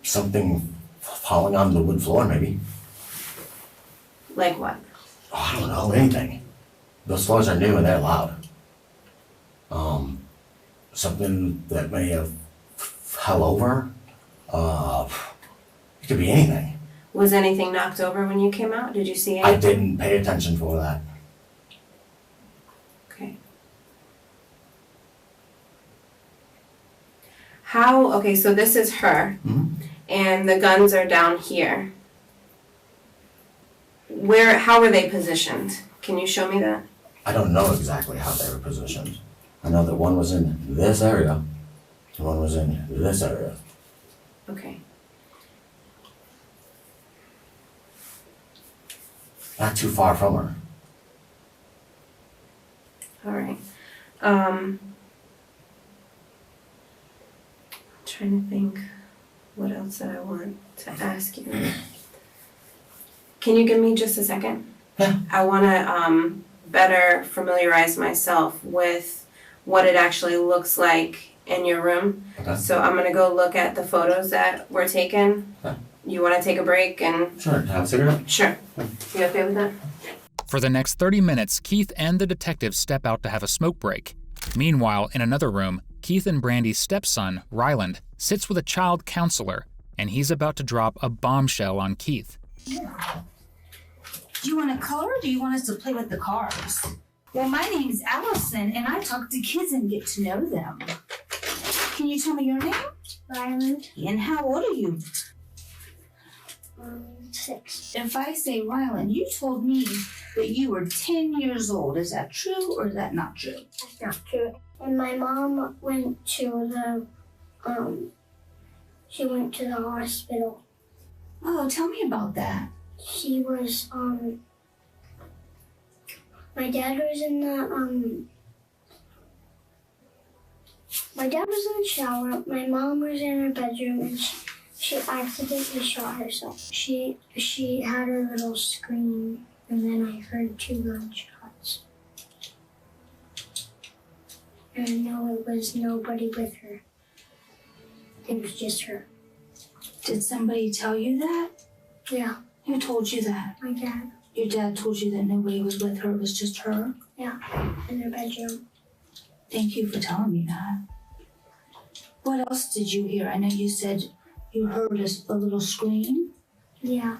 Something falling on the wood floor, maybe. Like what? Oh, I don't know, anything. Those floors are new and they're loud. Something that may have fell over. It could be anything. Was anything knocked over when you came out? Did you see anything? I didn't pay attention for that. Okay. Okay, so this is her, and the guns are down here. How were they positioned? Can you show me that? I don't know exactly how they were positioned. I know that one was in this area, and one was in this area. Okay. Not too far from her. All right. Trying to think what else that I want to ask you. Can you give me just a second? Yeah. I want to better familiarize myself with what it actually looks like in your room. Okay. So I'm going to go look at the photos that were taken. Okay. You want to take a break and... Sure, have a cigarette? Sure. You okay with that? For the next 30 minutes, Keith and the detectives step out to have a smoke break. Meanwhile, in another room, Keith and Brandy's stepson, Ryland, sits with a child counselor, and he's about to drop a bombshell on Keith. Do you want to color or do you want us to play with the cars? Well, my name's Allison, and I talk to kids and get to know them. Can you tell me your name? Ryland. And how old are you? 6. If I say Ryland, you told me that you were 10 years old. Is that true or is that not true? That's not true. And my mom went to the she went to the hospital. Oh, tell me about that. She was my dad was in the shower. My mom was in her bedroom and she accidentally shot herself. She had a little scream and then I heard 2 gunshots. And I know it was nobody with her. It was just her. Did somebody tell you that? Yeah, Who told you that? my dad. Your dad told you that nobody was with her, it was just her? Yeah, in her bedroom. Thank you for telling me that. What else did you hear? I know you said you heard a little scream. Yeah,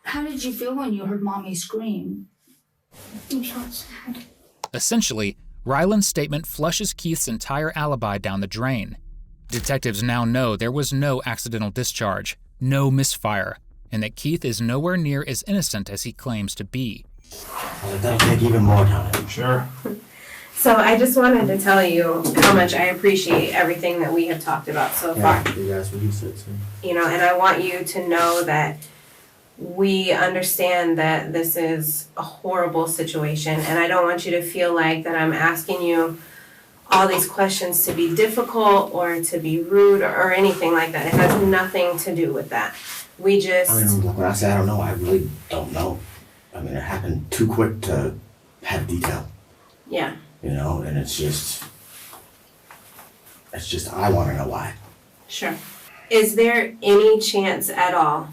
How did you feel when you heard Mommy scream? I felt sad. Essentially, Ryland's statement flushes Keith's entire alibi down the drain. Detectives now know there was no accidental discharge, no misfire, and that Keith is nowhere near as innocent as he claims to be. Well, that'll take even more time. Sure. So I just wanted to tell you how much I appreciate everything that we have talked about so far. You guys, what you said, too. You know, and I want you to know that we understand that this is a horrible situation, and I don't want you to feel like that I'm asking you all these questions to be difficult or to be rude or anything like that. It has nothing to do with that. We just... I mean, look, when I say I don't know, I really don't know. I mean, it happened too quick to have detail. Yeah. You know, and it's just I want to know why. Sure. Is there any chance at all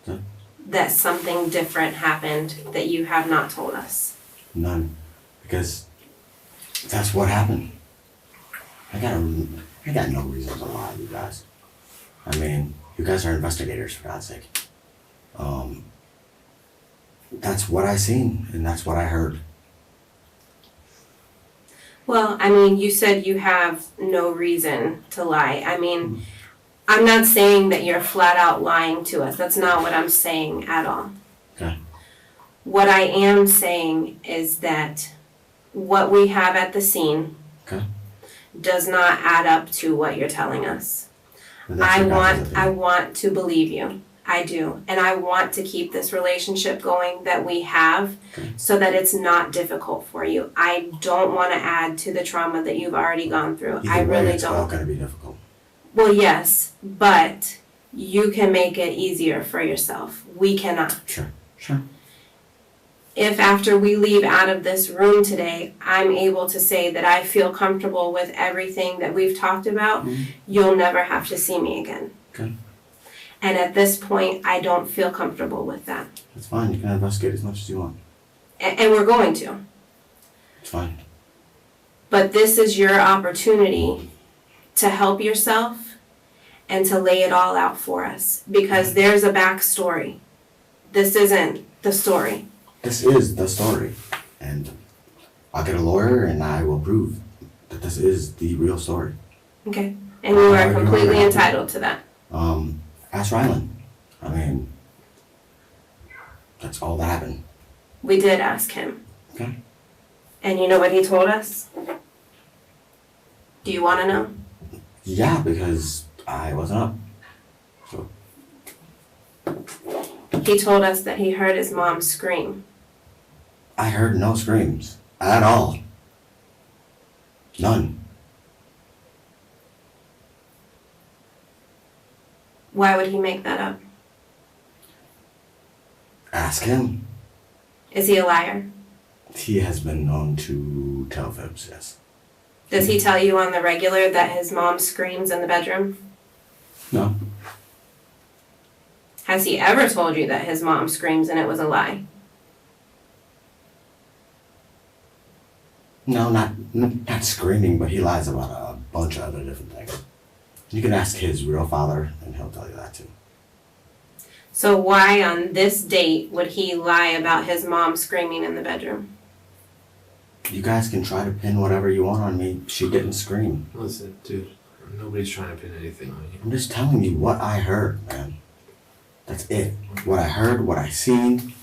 Huh? that something different happened that you have not told us? None, because that's what happened. I got no reason to lie, you guys. I mean, you guys are investigators, for God's sake. That's what I seen, and that's what I heard. Well, I mean, you said you have no reason to lie. I mean, I'm not saying that you're flat out lying to us. That's not what I'm saying at all. Okay. What I am saying is that what we have at the scene Okay. does not add up to what you're telling us. And that's your guys' opinion. I want to believe you. I do. And I want to keep this relationship going that we have so that it's not difficult for you. I don't want to add to the trauma that you've already gone through. I Either way, really it's all don't. going to be difficult. Well, yes, but you can make it easier for yourself. We cannot. Sure. Sure. If after we leave out of this room today, I'm able to say that I feel comfortable with everything that we've talked about, you'll never have to see me again. Okay. And at this point, I don't feel comfortable with that. That's fine. You can investigate as much as you want. And we're going to. It's fine. But this is your opportunity to help yourself and to lay it all out for us. Because there's a backstory. This isn't the story. This is the story. And I'll get a lawyer and I will prove that this is the real story. Okay. And you are completely entitled to that. Ask Rylan. I mean, that's all that happened. We did ask him. Okay. And you know what he told us? Do you want to know? Yeah, because I wasn't up. So, He told us that he heard his mom scream. I heard no screams. At all. None. Why would he make that up? Ask him. Is he a liar? He has been known to tell fibs, yes. Does he tell you on the regular that his mom screams in the bedroom? No. Has he ever told you that his mom screams and it was a lie? No, not screaming, but he lies about a bunch of other different things. You can ask his real father, and he'll tell you that too. So why on this date would he lie about his mom screaming in the bedroom? You guys can try to pin whatever you want on me. She didn't scream. Listen, dude, nobody's trying to pin anything on you. I'm just telling you what I heard, man. That's it. What I heard, what I seen.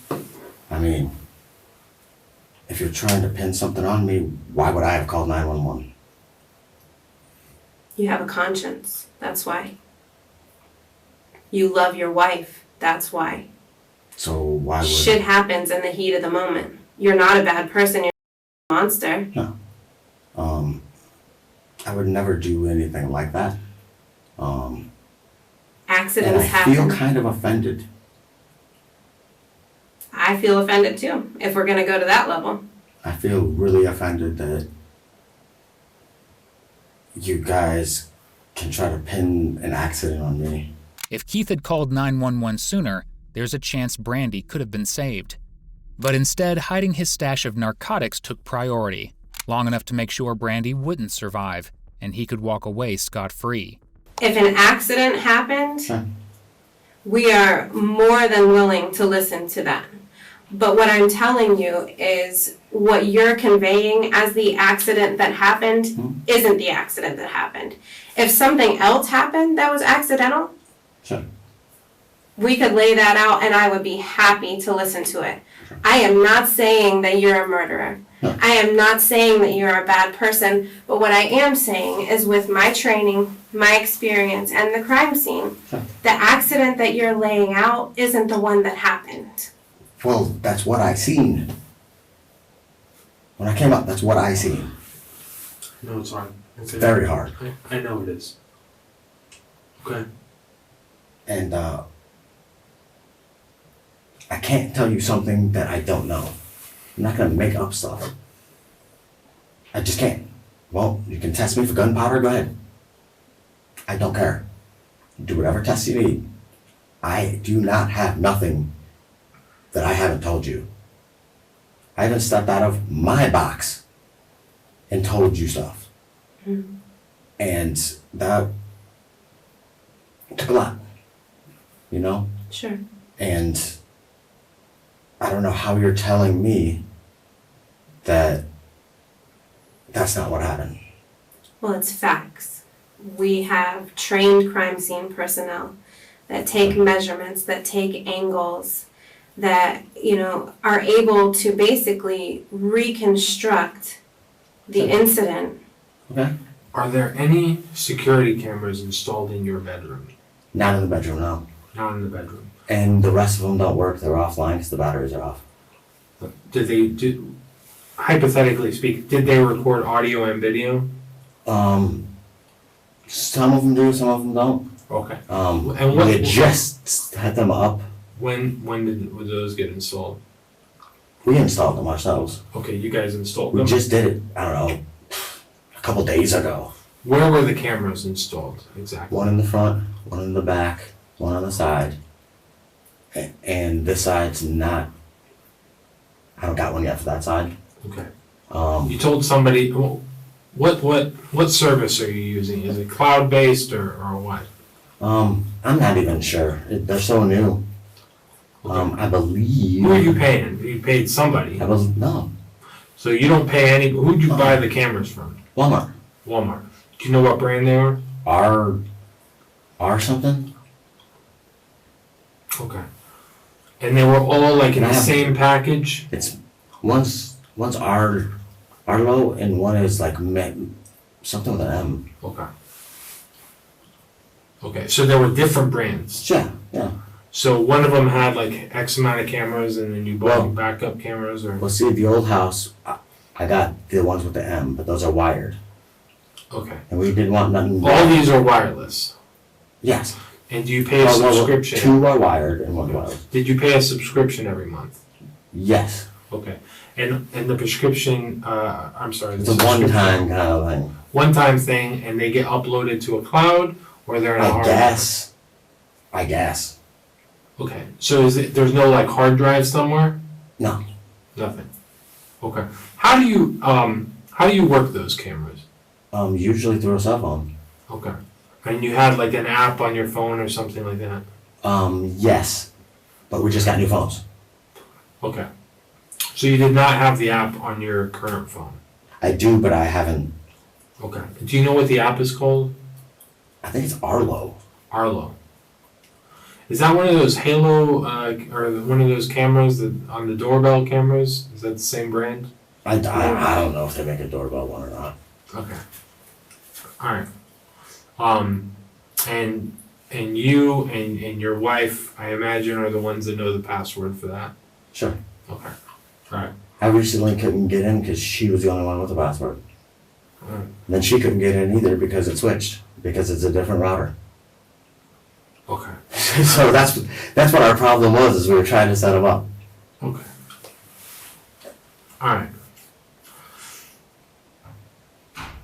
I mean, if you're trying to pin something on me, why would I have called 911? You have a conscience. That's why. You love your wife. That's why. So why would... Shit happens in the heat of the moment. You're not a bad person. You're a monster. No. I would never do anything like that. Accidents and I happen. feel kind of offended. I feel offended too, if we're gonna go to that level. I feel really offended that you guys can try to pin an accident on me. If Keith had called 911 sooner, there's a chance Brandy could have been saved. But instead, hiding his stash of narcotics took priority, long enough to make sure Brandy wouldn't survive, and he could walk away scot-free. If an accident happened, Sure. we are more than willing to listen to that. But what I'm telling you is what you're conveying as the accident that happened isn't the accident that happened. If something else happened that was accidental, Sure. we could lay that out and I would be happy to listen to it. I am not saying that you're a murderer. No. I am not saying that you're a bad person, but what I am saying is with my training, my experience, and the crime scene, Sure. the accident that you're laying out isn't the one that happened. Well, that's what I seen. When I came up, that's what I seen. No, it's hard. It's very hard. I know it is. Okay. And I can't tell you something that I don't know. I'm not gonna make up stuff. I just can't. Well, you can test me for gunpowder, go ahead. I don't care. Do whatever tests you need. I do not have nothing that I haven't told you. I haven't stepped out of my box and told you stuff. Mm-hmm. And that took a lot, you know? Sure. And I don't know how you're telling me that that's not what happened. Well, it's facts. We have trained crime scene personnel that take measurements, that take angles, that, you know, are able to basically reconstruct the incident. Okay. Are there any security cameras installed in your bedroom? Not in the bedroom, no. Not in the bedroom. And the rest of them don't work. They're offline because the batteries are off. Hypothetically speaking, did they record audio and video? Some of them do, some of them don't. Okay. And we just had them up. When did those get installed? We installed them ourselves. Okay, you guys installed We them. just did it, I don't know, a couple days ago. Where were the cameras installed exactly? One in the front, one in the back, one on the side. And this side's not, I don't got one yet for that side. Okay. Um, You told somebody, what service are you using? Is it cloud-based or what? I'm not even sure. They're so new. Okay. I believe. Who are you paying? You paid somebody. No. So you don't pay any, who'd you buy the cameras from? Walmart. Walmart. Do you know what brand they were? R something? Okay. And they were all like in the Yeah. same package? It's one's Arlo and one is like something with an M. Okay. Okay, so there were different brands. Yeah. So one of them had like X amount of cameras and then you bought Well- backup cameras or? Well, see, the old house, I got the ones with the M, but those are wired. Okay. And we didn't want nothing. All these are wireless? Yes. And do you pay a subscription? Two are wired and one's wireless. Did you pay a subscription every month? Yes. Okay. And the prescription, I'm sorry. It's a one-time kind of thing. One-time thing, and they get uploaded to a cloud, or they're in a hard drive? I guess. Okay. So there's no like hard drive somewhere? No. Nothing. Okay. How do you work those cameras? Usually through a cell phone. Okay. And you had like an app on your phone or something like that? Yes. But we just got new phones. Okay. So you did not have the app on your current phone? I do, but I haven't. Okay. Do you know what the app is called? I think it's Arlo. Arlo. Is that one of those Halo, or one of those cameras that on the doorbell cameras? Is that the same brand? I don't know if they make a doorbell one or not. Okay. All right. And you and your wife, I imagine, are the ones that know the password for that. Sure. Okay. All right. I recently couldn't get in because she was the only one with the password. All right. And then she couldn't get in either because it switched, because it's a different router. Okay. So that's what our problem was, is we were trying to set them up. Okay. All right.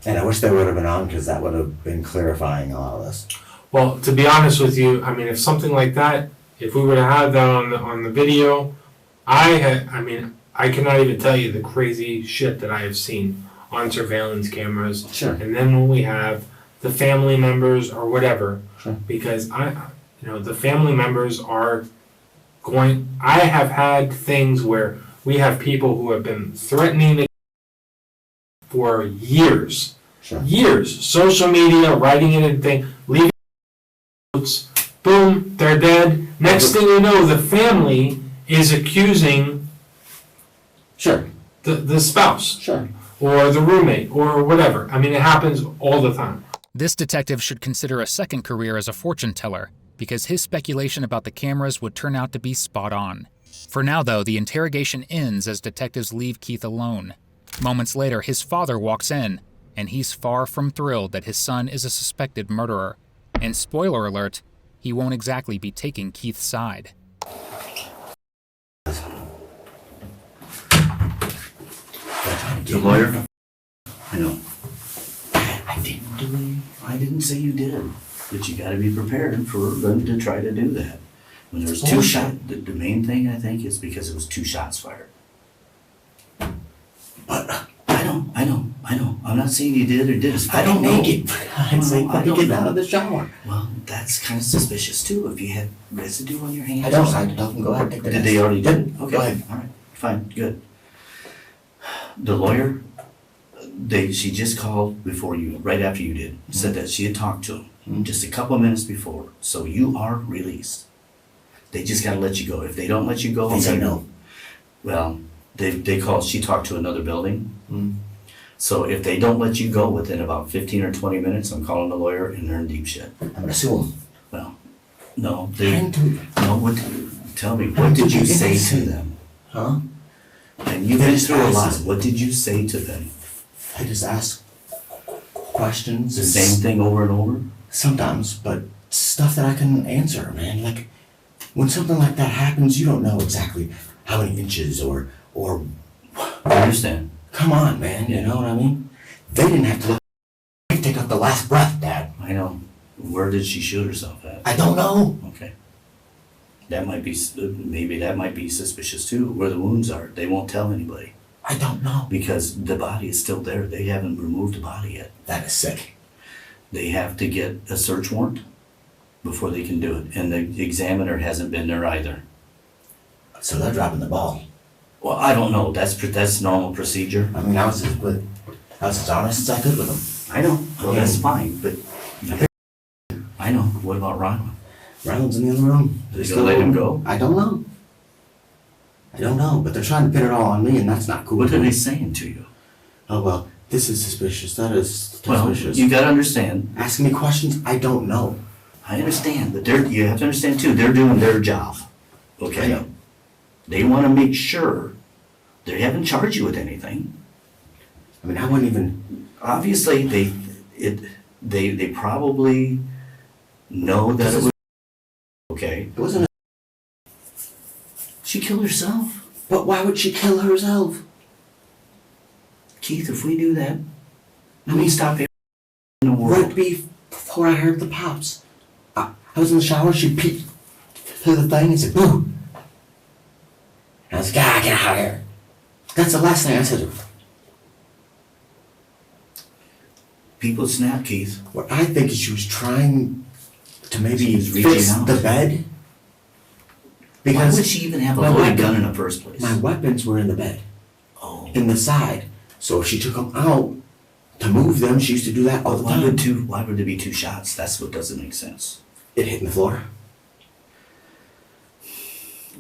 And I wish they would have been on, because that would have been clarifying a lot of this. Well, to be honest with you, I mean, if something like that, if we would have had that on the video, I cannot even tell you the crazy shit that I have seen on surveillance cameras. Sure. And then when we have the family members or whatever, Sure. because the family members are going. I have had things where we have people who have been threatening to for years. Sure. Years. Social media, writing it in thing, leaving notes, boom, they're dead. Next thing you know, the family is accusing Sure. the spouse. Sure. Or the roommate, or whatever. I mean, it happens all the time. This detective should consider a second career as a fortune teller, because his speculation about the cameras would turn out to be spot on. For now, though, the interrogation ends as detectives leave Keith alone. Moments later, his father walks in, and he's far from thrilled that his son is a suspected murderer. And spoiler alert, he won't exactly be taking Keith's side. The lawyer? I know. I didn't do it. I didn't say you did. But you gotta be prepared for them to try to do that. When there's two shots, the main thing I think is because it was 2 shots fired. But I know. I'm not saying you did or didn't. I don't know. I'd say, I don't get know. out of the shower. Well, that's kind of suspicious too. If you had residue on your hands. I don't. Go ahead. Take the Did test. they already did? Okay. Go ahead. All right. Fine. Good. The lawyer, she just called before you, right after you did, said that she had talked to him just a couple of minutes before. So you are released. They just gotta let you go. If they don't let you go, They say no. Well, they called. She talked to another building. So if they don't let you go within about 15 or 20 minutes, I'm calling the lawyer and they're in deep shit. I'm gonna sue them. Well, no, tell me, I what did took you it say to innocent. them? Huh? And you've been through a lot. What did you say to them? I just ask questions. The same thing over and over? Sometimes, but stuff that I can answer, man. Like, when something like that happens, you don't know exactly how many inches or I understand. come on, man, you know what I mean? They didn't have to take up the last breath, Dad. I know. Where did she shoot herself at? I don't know. Okay. That might be, maybe that might be suspicious too, where the wounds are. They won't tell anybody. I don't know. Because the body is still there. They haven't removed the body yet. That is sick. They have to get a search warrant before they can do it. And the examiner hasn't been there either. So they're dropping the ball. Well, I don't know. That's normal procedure. I mean, I was as honest as I could with them. I know. Well, that's fine, but I know. What about Ron? Ronald's in the other room. Are they gonna let him go? I don't know, but they're trying to pin it all on me, and that's not cool. What are they saying to you? Oh, well, this is suspicious, that is suspicious. Well, you gotta understand. Asking me questions, I don't know. I understand, but you have to understand too, they're doing their job, okay? I know. They wanna make sure they haven't charged you with anything. I mean, I wouldn't even... Obviously, they probably know that it was, okay? It wasn't She killed herself. But why would she kill herself? Keith, if we do that, we stop everything in the world. Right before I heard the pops. I was in the shower, she peeked through the thing and said, boo! And I was like, get out of here. That's the last thing I said to her. People snap, Keith. What I think is she was trying to maybe She was reaching fix out. the bed. Why Because would she even have a my loaded weapon- gun in the first place? my weapons were in the bed, Oh. in the side. So if she took them out to move them, she used to do that all the Why time. would there be 2 shots? That's what doesn't make sense. It hit the floor.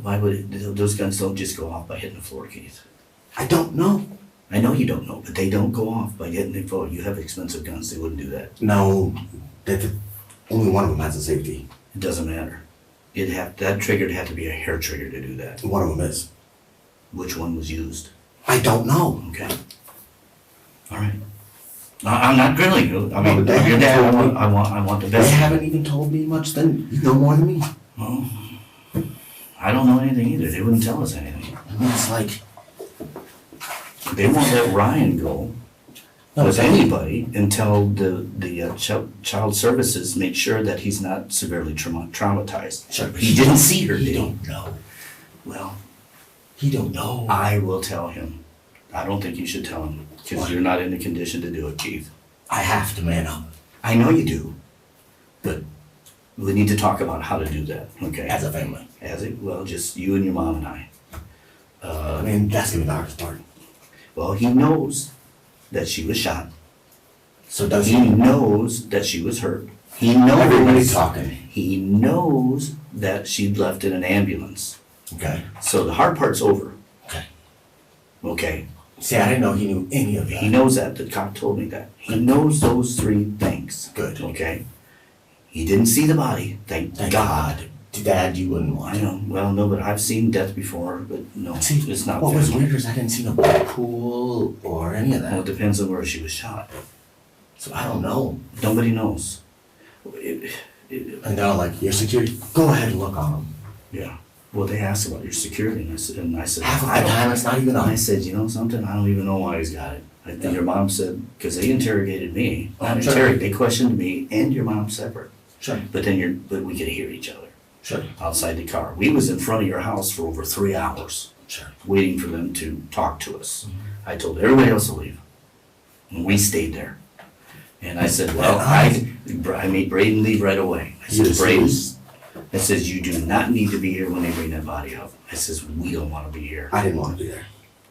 Why would those guns don't just go off by hitting the floor, Keith? I don't know. I know you don't know, but they don't go off by hitting the floor. You have expensive guns, they wouldn't do that. No, only one of them has a safety. It doesn't matter. That trigger'd have to be a hair trigger to do that. One of them is. Which one was used? I don't know. Okay. All right. I'm not grilling you. I mean, No, they I'm your haven't dad. told me. I want the They best. haven't even told me much. Then you know more than me. Well, I don't know anything either. They wouldn't tell us anything. I mean, it's like They won't let Ryan go with anybody until the child services make sure that he's not severely traumatized. Sure, but He didn't see her, He did he? don't know. Well, He don't know. I will tell him. I don't think you should tell him, because you're not in the condition to do it, Keith. I have to man up. I know you do, but we need to talk about how to do that, okay? As a family. Well, just you and your mom and I. I mean, that's gonna be the hardest part. Well, he knows that she was shot. So does He he? knows that she was hurt. He knows. Everybody's talking. He knows that she'd left in an ambulance. Okay. So the hard part's over. Okay. Okay. See, I didn't know he knew any of that. He knows that. The cop told me that. He knows those 3 things. Good. Okay. He didn't see the body. Thank God. Dad, you wouldn't want I know. Well, no, but I've seen death before, but no, See, it's not what was family. weird is I didn't see no pool or any of Well, that. it depends on where she was shot. So I don't know. Nobody knows. And they're all like, your security, go ahead and look on them. Yeah. Well, they asked about your security, and I said, half of the time it's not even on. I said, you know something? I don't even know why he's got it. I think your mom said, because they interrogated me. They questioned me and your mom separate. Sure. But we could hear each other. Sure. Outside the car. We was in front of your house for over 3 hours. Sure. Waiting for them to talk to us. Mm-hmm. I told everybody else to leave. And we stayed there. And I said, well, I made Braden leave right away. I said, Braden, I says, you do not need to be here when they bring that body up. I says, we don't want to be here. I didn't want to be there.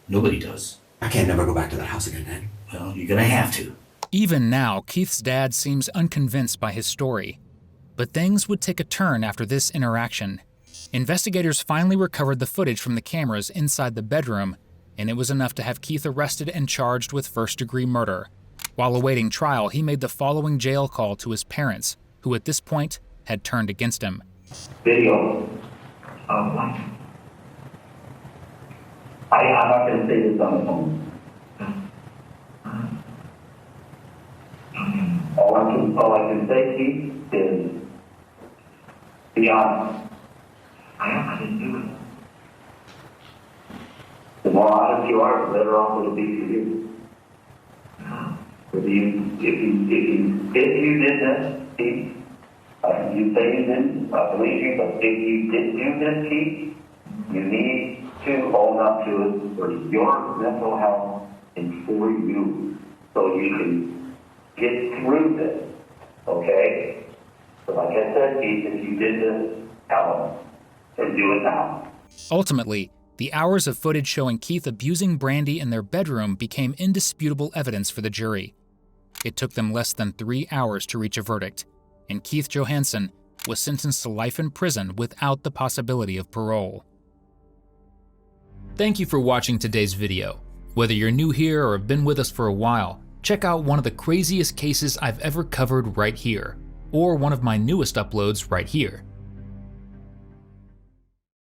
Nobody does. I can't never go back to that house again, Dad. Well, you're gonna have to. Even now, Keith's dad seems unconvinced by his story. But things would take a turn after this interaction. Investigators finally recovered the footage from the cameras inside the bedroom, and it was enough to have Keith arrested and charged with first-degree murder. While awaiting trial, he made the following jail call to his parents, who at this point had turned against him. Video of life. I'm not going to say this on the phone. All I can say, Keith, is be honest. I didn't do it. The more honest you are, the better off it'll be for you. If you did this, Keith, you say you didn't, I believe you, but if you did do this, Keith, you need to own up to it for your mental health and for you, so you can get through this, okay? So like I said, Keith, if you did this, tell them, and do it now. Ultimately, the hours of footage showing Keith abusing Brandy in their bedroom became indisputable evidence for the jury. It took them less than 3 hours to reach a verdict, and Keith Johansson was sentenced to life in prison without the possibility of parole. Thank you for watching today's video. Whether you're new here or have been with us for a while, check out one of the craziest cases I've ever covered right here, or one of my newest uploads right here.